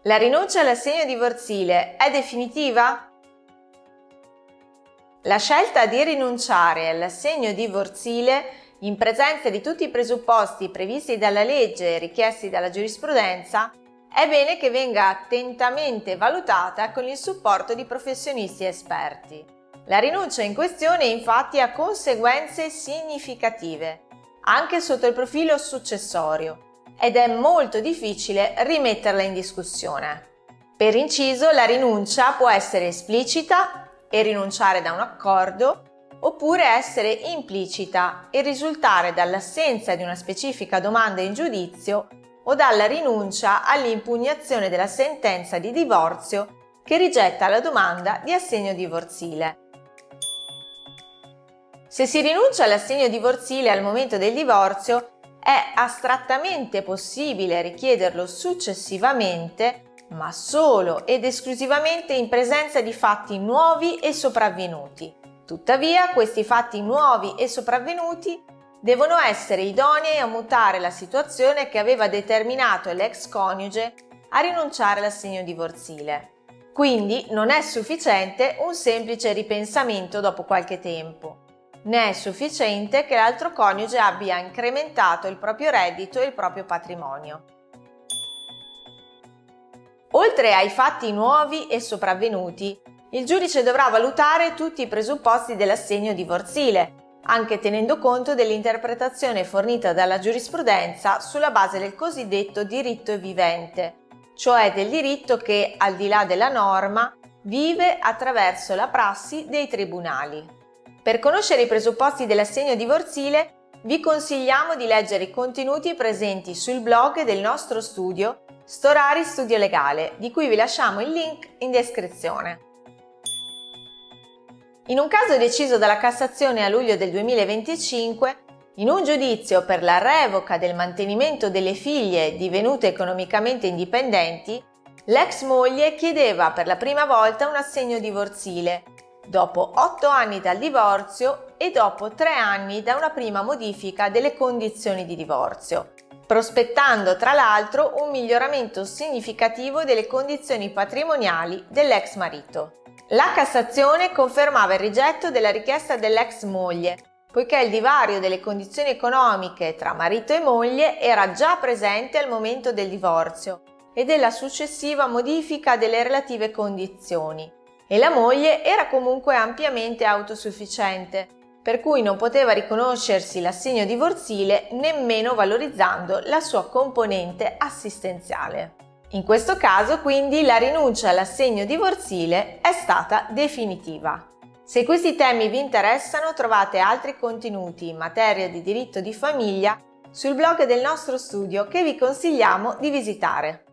La rinuncia all'assegno divorzile è definitiva? La scelta di rinunciare all'assegno divorzile in presenza di tutti i presupposti previsti dalla legge e richiesti dalla giurisprudenza è bene che venga attentamente valutata con il supporto di professionisti esperti. La rinuncia in questione infatti ha conseguenze significative, anche sotto il profilo successorio, ed è molto difficile rimetterla in discussione. Per inciso, la rinuncia può essere esplicita e rinunciare da un accordo, oppure essere implicita e risultare dall'assenza di una specifica domanda in giudizio o dalla rinuncia all'impugnazione della sentenza di divorzio che rigetta la domanda di assegno divorzile. Se si rinuncia all'assegno divorzile al momento del divorzio, è astrattamente possibile richiederlo successivamente, ma solo ed esclusivamente in presenza di fatti nuovi e sopravvenuti. Tuttavia, questi fatti nuovi e sopravvenuti devono essere idonei a mutare la situazione che aveva determinato l'ex coniuge a rinunciare all'assegno divorzile. Quindi non è sufficiente un semplice ripensamento dopo qualche tempo. Né è sufficiente che l'altro coniuge abbia incrementato il proprio reddito e il proprio patrimonio. Oltre ai fatti nuovi e sopravvenuti, il giudice dovrà valutare tutti i presupposti dell'assegno divorzile, anche tenendo conto dell'interpretazione fornita dalla giurisprudenza sulla base del cosiddetto diritto vivente, cioè del diritto che, al di là della norma, vive attraverso la prassi dei tribunali. Per conoscere i presupposti dell'assegno divorzile, vi consigliamo di leggere i contenuti presenti sul blog del nostro studio Storari Studio Legale, di cui vi lasciamo il link in descrizione. In un caso deciso dalla Cassazione a luglio del 2025, in un giudizio per la revoca del mantenimento delle figlie divenute economicamente indipendenti, l'ex moglie chiedeva per la prima volta un assegno divorzile, dopo 8 anni dal divorzio e dopo 3 anni da una prima modifica delle condizioni di divorzio, prospettando tra l'altro un miglioramento significativo delle condizioni patrimoniali dell'ex marito. La Cassazione confermava il rigetto della richiesta dell'ex moglie, poiché il divario delle condizioni economiche tra marito e moglie era già presente al momento del divorzio e della successiva modifica delle relative condizioni, e la moglie era comunque ampiamente autosufficiente, per cui non poteva riconoscersi l'assegno divorzile nemmeno valorizzando la sua componente assistenziale. In questo caso, quindi, la rinuncia all'assegno divorzile è stata definitiva. Se questi temi vi interessano, trovate altri contenuti in materia di diritto di famiglia sul blog del nostro studio che vi consigliamo di visitare.